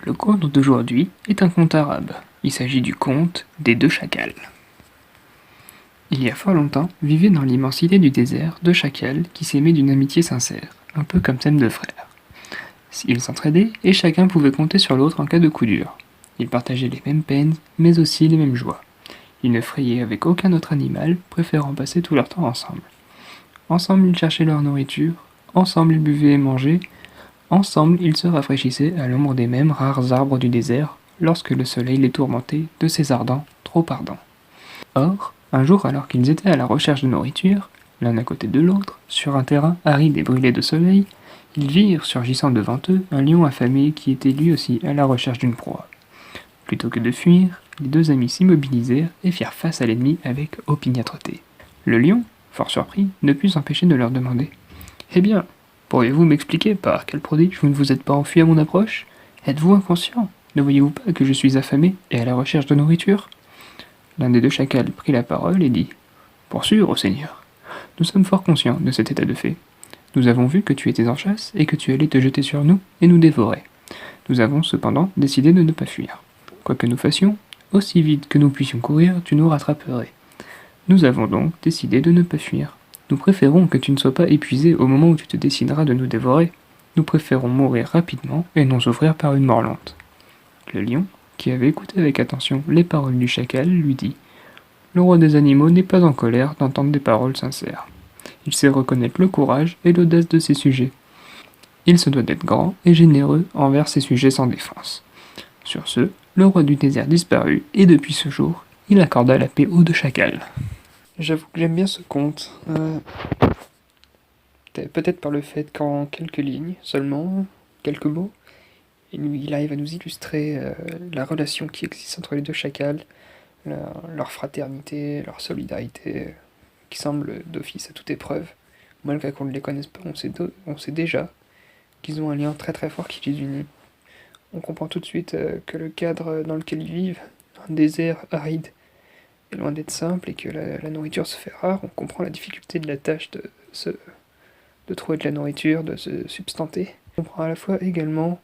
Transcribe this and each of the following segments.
Le conte d'aujourd'hui est un conte arabe. Il s'agit du conte des deux chacals. Il y a fort longtemps, vivaient dans l'immensité du désert deux chacals qui s'aimaient d'une amitié sincère, un peu comme s'aiment deux frères. Ils s'entraidaient et chacun pouvait compter sur l'autre en cas de coup dur. Ils partageaient les mêmes peines, mais aussi les mêmes joies. Ils ne frayaient avec aucun autre animal, préférant passer tout leur temps ensemble. Ensemble, ils cherchaient leur nourriture, ensemble, ils buvaient et mangeaient, ensemble, ils se rafraîchissaient à l'ombre des mêmes rares arbres du désert, lorsque le soleil les tourmentait de ses ardents trop ardents. Or, un jour, alors qu'ils étaient à la recherche de nourriture, l'un à côté de l'autre, sur un terrain aride et brûlé de soleil, ils virent, surgissant devant eux, un lion affamé qui était lui aussi à la recherche d'une proie. Plutôt que de fuir, les deux amis s'immobilisèrent et firent face à l'ennemi avec opiniâtreté. Le lion, fort surpris, ne put s'empêcher de leur demander « Eh bien, pourriez-vous m'expliquer par quel prodige vous ne vous êtes pas enfui à mon approche? Êtes-vous inconscient? Ne voyez-vous pas que je suis affamé et à la recherche de nourriture ?» L'un des deux chacals prit la parole et dit « Pour sûr, ô Seigneur, nous sommes fort conscients de cet état de fait. Nous avons vu que tu étais en chasse et que tu allais te jeter sur nous et nous dévorer. Nous avons cependant décidé de ne pas fuir. Quoi que nous fassions, aussi vite que nous puissions courir, tu nous rattraperais. Nous avons donc décidé de ne pas fuir. Nous préférons que tu ne sois pas épuisé au moment où tu te décideras de nous dévorer. Nous préférons mourir rapidement et non souffrir par une mort lente. » Le lion, qui avait écouté avec attention les paroles du chacal, lui dit « Le roi des animaux n'est pas en colère d'entendre des paroles sincères. Il sait reconnaître le courage et l'audace de ses sujets. Il se doit d'être grand et généreux envers ses sujets sans défense. » Sur ce, le roi du désert disparut, et depuis ce jour, il accorda la paix aux deux chacals. J'avoue que j'aime bien ce conte. Peut-être par le fait qu'en quelques lignes seulement, quelques mots, il arrive à nous illustrer la relation qui existe entre les deux chacals, leur fraternité, leur solidarité, qui semble d'office à toute épreuve. Malgré qu'on ne les connaisse pas, on sait déjà qu'ils ont un lien très très fort qui les unit. On comprend tout de suite que le cadre dans lequel ils vivent, un désert aride, est loin d'être simple et que la nourriture se fait rare. On comprend la difficulté de la tâche de trouver de la nourriture, de se substanter. On comprend à la fois également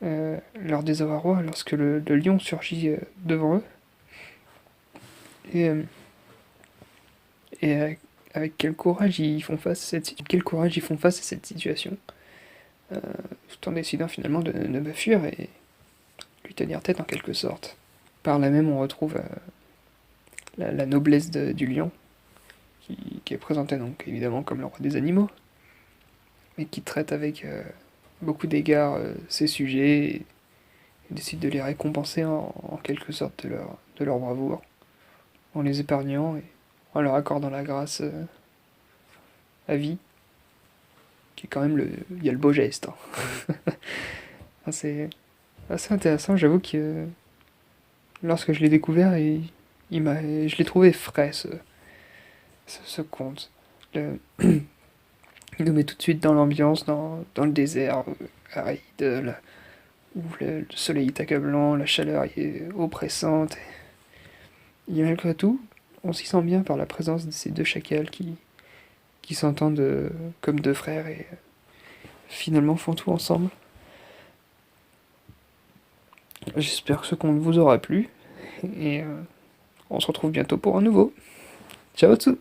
leur désarroi lorsque le lion surgit devant eux. Et avec quel courage ils font face à cette situation, tout en décidant finalement de ne pas fuir et lui tenir tête en quelque sorte. Par là même, on retrouve la noblesse du lion, qui est présentée donc évidemment comme le roi des animaux, mais qui traite avec beaucoup d'égards ses sujets et décide de les récompenser en quelque sorte de leur bravoure, en les épargnant et en leur accordant la grâce à vie, qui est quand même il y a le beau geste. C'est assez intéressant, j'avoue que lorsque je l'ai découvert, je l'ai trouvé frais ce conte. Il nous met tout de suite dans l'ambiance, dans le désert aride, où le soleil est accablant, la chaleur est oppressante. Et malgré tout, on s'y sent bien par la présence de ces deux chacals qui s'entendent comme deux frères et finalement font tout ensemble. J'espère que ce conte vous aura plu et on se retrouve bientôt pour un nouveau. Ciao tout.